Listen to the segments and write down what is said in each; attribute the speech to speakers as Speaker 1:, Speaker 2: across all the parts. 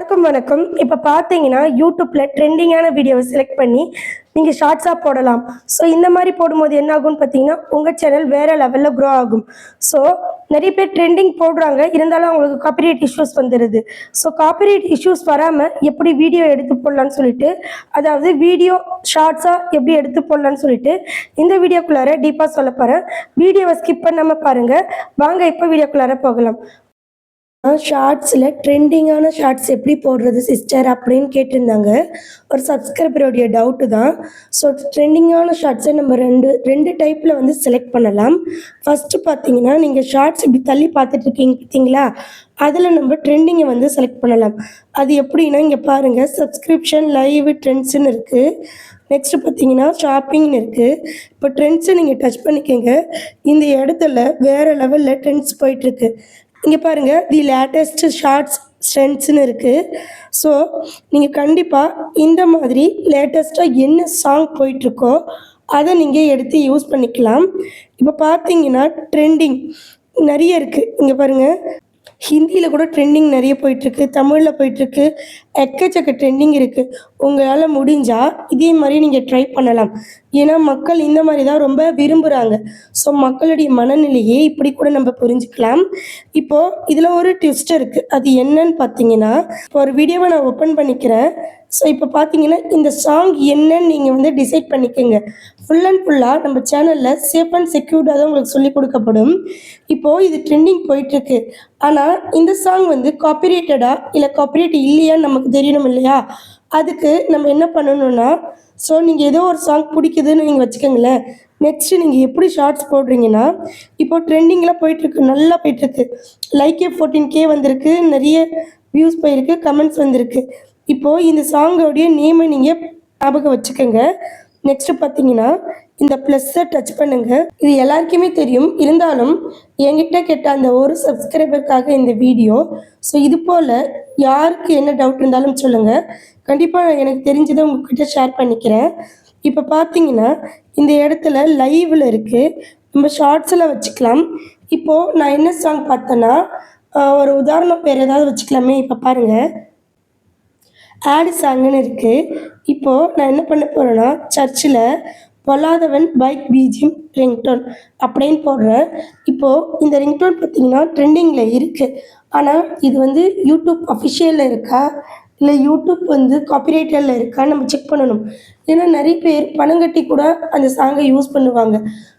Speaker 1: எல்லாருக்கும் வணக்கம். இப்போ பார்த்தீங்கன்னா யூடியூப்ல ட்ரெண்டிங்கான வீடியோவை செலக்ட் பண்ணி நீங்கள் ஷார்ட்ஸாக போடலாம். ஸோ இந்த மாதிரி போடும்போது என்ன ஆகும்னு பார்த்தீங்கன்னா உங்கள் சேனல் வேறு லெவலில் க்ரோ ஆகும். ஸோ நிறைய பேர் ட்ரெண்டிங் போடுறாங்க, இருந்தாலும் அவங்களுக்கு காப்பிரைட் இஷ்யூஸ் வந்துடுது. ஸோ காப்பிரைட் இஷ்யூஸ் வராமல் எப்படி வீடியோ எடுத்து போடலான்னு சொல்லிட்டு, அதாவது வீடியோ ஷார்ட்ஸாக எப்படி எடுத்து போடலான்னு சொல்லிட்டு இந்த வீடியோக்குள்ளார டீப்பாக சொல்ல போகிறேன். வீடியோவை ஸ்கிப் பண்ணாமல் பாருங்கள். வாங்க இப்போ வீடியோக்குள்ளார போகலாம். ஷார்ட்ஸில் ட்ரெண்டிங்கான ஷார்ட்ஸ் எப்படி போடுறது சிஸ்டர் அப்படின்னு கேட்டிருந்தாங்க. ஒரு சப்ஸ்கிரைபருடைய டவுட்டு தான். ஸோ ட்ரெண்டிங்கான ஷார்ட்ஸை நம்ம ரெண்டு டைப்பில் வந்து செலக்ட் பண்ணலாம். ஃபஸ்ட்டு பார்த்தீங்கன்னா, நீங்கள் ஷார்ட்ஸ் இப்படி தள்ளி பார்த்துட்ருக்கீங்க பார்த்தீங்களா, அதில் நம்ம ட்ரெண்டிங்கை வந்து செலக்ட் பண்ணலாம். அது எப்படின்னா, இங்கே பாருங்கள், சப்ஸ்கிரிப்ஷன், லைவ், ட்ரெண்ட்ஸுன்னு இருக்குது. நெக்ஸ்ட்டு பார்த்தீங்கன்னா ஷாப்பிங்னு இருக்குது. இப்போ ட்ரெண்ட்ஸை நீங்கள் டச் பண்ணிக்கோங்க. இந்த இடத்துல வேறு லெவலில் ட்ரெண்ட்ஸ் போயிட்டுருக்கு. இங்கே பாருங்கள், தி லேட்டஸ்ட் ஷார்ட்ஸ் ட்ரெண்ட்ஸ்னு இருக்குது. ஸோ நீங்கள் கண்டிப்பாக இந்த மாதிரி லேட்டஸ்ட்டாக என்ன சாங் போயிட்டுருக்கோ அதை நீங்கள் எடுத்து யூஸ் பண்ணிக்கலாம். இப்போ பார்த்தீங்கன்னா ட்ரெண்டிங் நிறைய இருக்குது. இங்கே பாருங்கள், ஹிந்தியில் கூட ட்ரெண்டிங் நிறைய போயிட்டுருக்கு, தமிழில் போயிட்டுருக்கு, எக்கச்சக்க ட்ரெண்டிங் இருக்குது. உங்களால் முடிஞ்சால் இதே மாதிரி நீங்கள் ட்ரை பண்ணலாம். ஏன்னா மக்கள் இந்த மாதிரி தான் ரொம்ப விரும்புகிறாங்க. ஸோ மக்களுடைய மனநிலையை இப்படி கூட நம்ம புரிஞ்சுக்கலாம். இப்போது இதில் ஒரு ட்விஸ்ட் இருக்குது. அது என்னன்னு பார்த்தீங்கன்னா, இப்போ ஒரு வீடியோவை நான் ஓப்பன் பண்ணிக்கிறேன். ஸோ இப்போ பார்த்தீங்கன்னா இந்த சாங் என்னன்னு நீங்கள் வந்து டிசைட் பண்ணிக்கோங்க. ஃபுல் அண்ட் ஃபுல்லாக நம்ம சேனலில் சேஃப் அண்ட் செக்யூர்டாக தான் உங்களுக்கு சொல்லிக் கொடுக்கப்படும். இப்போது இது ட்ரெண்டிங் போயிட்டுருக்கு. ஆனால் இந்த சாங் வந்து காப்பிரைட்டடா இல்லை காப்பிரைட் இல்லையான்னு நமக்கு தெரியணும் இல்லையா? அதுக்கு நம்ம என்ன பண்ணணும்னா, ஸோ நீங்கள் ஏதோ ஒரு சாங் பிடிக்குதுன்னு நீங்கள் வச்சுக்கோங்களேன். நெக்ஸ்ட்டு நீங்கள் எப்படி ஷார்ட்ஸ் போடுறீங்கன்னா, இப்போது ட்ரெண்டிங்கில் போயிட்டுருக்கு, நல்லா போயிட்டுருக்கு. லைக்கே 14K வந்திருக்கு, நிறைய வியூஸ் போயிருக்கு, கமெண்ட்ஸ் வந்திருக்கு. இப்போது இந்த சாங்கோடைய நேமை நீங்கள் ஞாபகம் வச்சுக்கோங்க. நெக்ஸ்ட்டு பார்த்தீங்கன்னா இந்த ப்ளஸ்ஸை டச் பண்ணுங்கள். இது எல்லாருக்குமே தெரியும், இருந்தாலும் என்கிட்ட கேட்ட அந்த ஒரு சப்ஸ்கிரைபருக்காக இந்த வீடியோ. ஸோ இது போல் யாருக்கு என்ன டவுட் இருந்தாலும் சொல்லுங்கள், கண்டிப்பாக எனக்கு தெரிஞ்சதை உங்கள்கிட்ட ஷேர் பண்ணிக்கிறேன். இப்போ பார்த்தீங்கன்னா இந்த இடத்துல லைவில் இருக்குது, நம்ம ஷார்ட்ஸில் வச்சுக்கலாம். இப்போது நான் என்ன சாங் பார்த்தேன்னா, ஒரு உதாரணம் பேர் ஏதாவது வச்சுக்கலாமே. இப்போ பாருங்கள், ஆடு சாங்குன்னு இருக்குது. இப்போது நான் என்ன பண்ண போகிறேன்னா, சர்ச்சில் பொல்லாதவன் பைக் பீஜியம் ரிங்டோன் அப்படின்னு போடுறேன். இப்போது இந்த ரிங்டோன் பார்த்திங்கன்னா ட்ரெண்டிங்கில் இருக்குது. ஆனால் இது வந்து யூடியூப் அஃபிஷியலில் இருக்கா இல்லை யூடியூப் வந்து காப்பிரைட்டில் இருக்கான்னு நம்ம செக் பண்ணணும். ஏன்னா நிறைய பேர் பணம் கட்டி கூட அந்த சாங்கை யூஸ் பண்ணுவாங்க.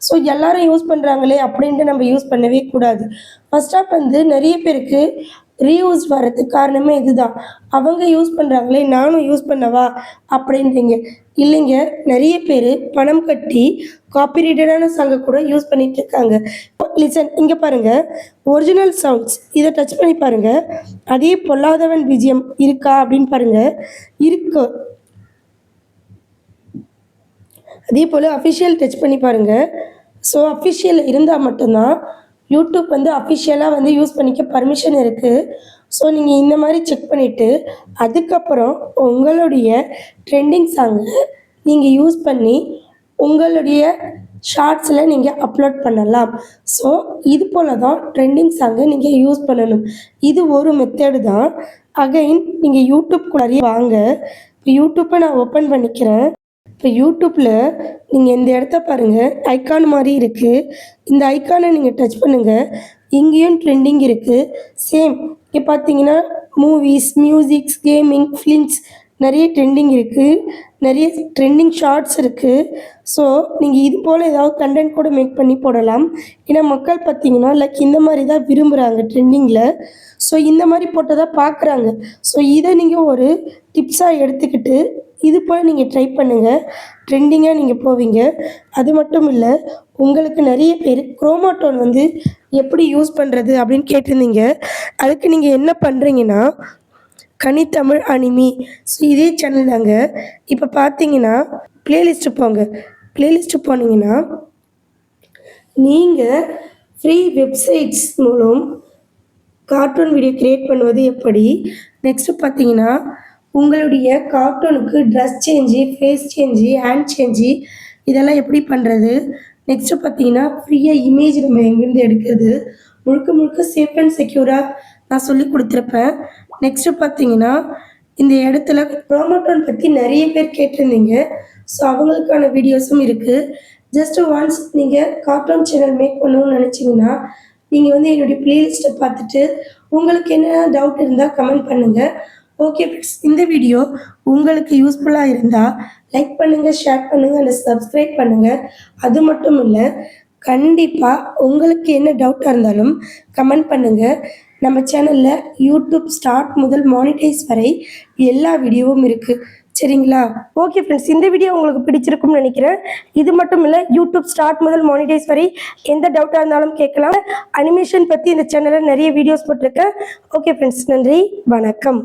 Speaker 1: ஸோ எல்லாரும் யூஸ் பண்ணுறாங்களே அப்படின்ட்டு நம்ம யூஸ் பண்ணவே கூடாது. ஃபர்ஸ்ட் ஆஃப் வந்து நிறைய பேருக்கு ரீயூஸ் வர்றதுக்கு காரணமே இதுதான். அவங்க யூஸ் பண்ணுறாங்களே நானும் யூஸ் பண்ணவா அப்படின்றீங்க. இல்லைங்க, நிறைய பேர் பணம் கட்டி காப்பிரைட்டடான சாங்கை கூட யூஸ் பண்ணிட்டு இருக்காங்க. லிசன், இங்கே பாருங்கள், ஒரிஜினல் சவுண்ட்ஸ், இதை டச் பண்ணி பாருங்கள். அதே பொல்லாதவன் பிஜிஎம் இருக்கா அப்படின்னு பாருங்கள், இருக்கு. அதே போல் அஃபிஷியல் டச் பண்ணி பாருங்கள். ஸோ அஃபிஷியல் இருந்தால் மட்டும்தான் யூடியூப் வந்து அஃபிஷியலாக வந்து யூஸ் பண்ணிக்க பர்மிஷன் இருக்குது. ஸோ நீங்கள் இந்த மாதிரி செக் பண்ணிவிட்டு அதுக்கப்புறம் உங்களுடைய ட்ரெண்டிங் சாங்கை நீங்கள் யூஸ் பண்ணி உங்களுடைய ஷார்ட்ஸில் நீங்கள் அப்லோட் பண்ணலாம். ஸோ இது போல் தான் ட்ரெண்டிங் சாங்கை நீங்கள் யூஸ் பண்ணணும். இது ஒரு மெத்தடு தான். அகைன் நீங்கள் யூடியூப்குள்ளாரையே வாங்க. இப்போ யூடியூப்பை நான் ஓப்பன் பண்ணிக்கிறேன். இப்போ யூடியூப்பில் நீங்கள் இந்த இடத்த பாருங்கள், ஐக்கான் மாதிரி இருக்குது. இந்த ஐக்கானை நீங்கள் டச் பண்ணுங்கள். இங்கேயும் ட்ரெண்டிங் இருக்குது. சேம் இங்கே பார்த்தீங்கன்னா மூவிஸ், மியூசிக்ஸ், கேமிங், ஃபிலிம்ஸ் நிறைய ட்ரெண்டிங் இருக்குது. நிறைய ட்ரெண்டிங் ஷார்ட்ஸ் இருக்குது. ஸோ நீங்கள் இது போல் ஏதாவது கண்டென்ட் கூட மேக் பண்ணி போடலாம். ஏன்னா மக்கள் பார்த்தீங்கன்னா இந்த மாதிரி தான் விரும்புகிறாங்க ட்ரெண்டிங்கில். ஸோ இந்த மாதிரி போட்டதாக பார்க்குறாங்க. ஸோ இதை நீங்கள் ஒரு டிப்ஸாக எடுத்துக்கிட்டு இது போல் நீங்கள் ட்ரை பண்ணுங்கள். ட்ரெண்டிங்காக நீங்கள் போவீங்க. அது மட்டும் இல்லை, உங்களுக்கு நிறைய பேர் குரோமாட்டோன் வந்து எப்படி யூஸ் பண்ணுறது அப்படின்னு கேட்டிருந்தீங்க. அதுக்கு நீங்கள் என்ன பண்ணுறீங்கன்னா, கனித்தமிழ் அனிமி, ஸோ இதே சேனல் தாங்க. இப்போ பார்த்தீங்கன்னா ப்ளேலிஸ்ட்டு போங்க. ப்ளேலிஸ்ட்டு போனீங்கன்னா நீங்கள் ஃப்ரீ வெப்சைட்ஸ் மூலம் கார்ட்டூன் வீடியோ க்ரியேட் பண்ணுவது எப்படி, நெக்ஸ்ட்டு பார்த்தீங்கன்னா உங்களுடைய கார்ட்டூனுக்கு dress change, face change, hand change இதெல்லாம் எப்படி பண்ணுறது, நெக்ஸ்ட்டு பார்த்தீங்கன்னா ஃப்ரீயாக இமேஜ் நம்ம எங்கேருந்து எடுக்கிறது, முழுக்க முழுக்க சேஃப் அண்ட் செக்யூராக நான் சொல்லி கொடுத்துருப்பேன். நெக்ஸ்ட்டு பார்த்தீங்கன்னா இந்த இடத்துல ப்ரோமோட்டோன் பற்றி நிறைய பேர் கேட்டிருந்தீங்க. ஸோ அவங்களுக்கான வீடியோஸும் இருக்குது. ஜஸ்ட் ஒன்ஸ் நீங்கள் கார்ட்டூன் சேனல் மேக் பண்ணணும்னு நினச்சிங்கன்னா நீங்கள் வந்து என்னுடைய பிளேலிஸ்ட்டை பார்த்துட்டு உங்களுக்கு என்ன டவுட் இருந்தால் கமெண்ட் பண்ணுங்கள். ஓகே ஃப்ரெண்ட்ஸ், இந்த வீடியோ உங்களுக்கு யூஸ்ஃபுல்லாக இருந்தால் லைக் பண்ணுங்கள், ஷேர் பண்ணுங்கள் அண்ட் சப்ஸ்கிரைப் பண்ணுங்கள். அது மட்டும் இல்லை, கண்டிப்பாக உங்களுக்கு என்ன டவுட்டாக இருந்தாலும் கமெண்ட் பண்ணுங்கள். நம்ம சேனலில் யூடியூப் ஸ்டார்ட் முதல் மானிட்டைஸ் வரை எல்லா வீடியோவும் இருக்குது. சரிங்களா? ஓகே ஃப்ரெண்ட்ஸ், இந்த வீடியோ உங்களுக்கு பிடிச்சிருக்கும்னு நினைக்கிறேன். இது மட்டும் இல்லை, யூடியூப் ஸ்டார்ட் முதல் மானிட்டைஸ் வரை எந்த டவுட்டாக இருந்தாலும் கேட்கலாம். அனிமேஷன் பற்றி இந்த சேனலில் நிறைய வீடியோஸ் போட்டிருக்கேன். ஓகே ஃப்ரெண்ட்ஸ், நன்றி, வணக்கம்.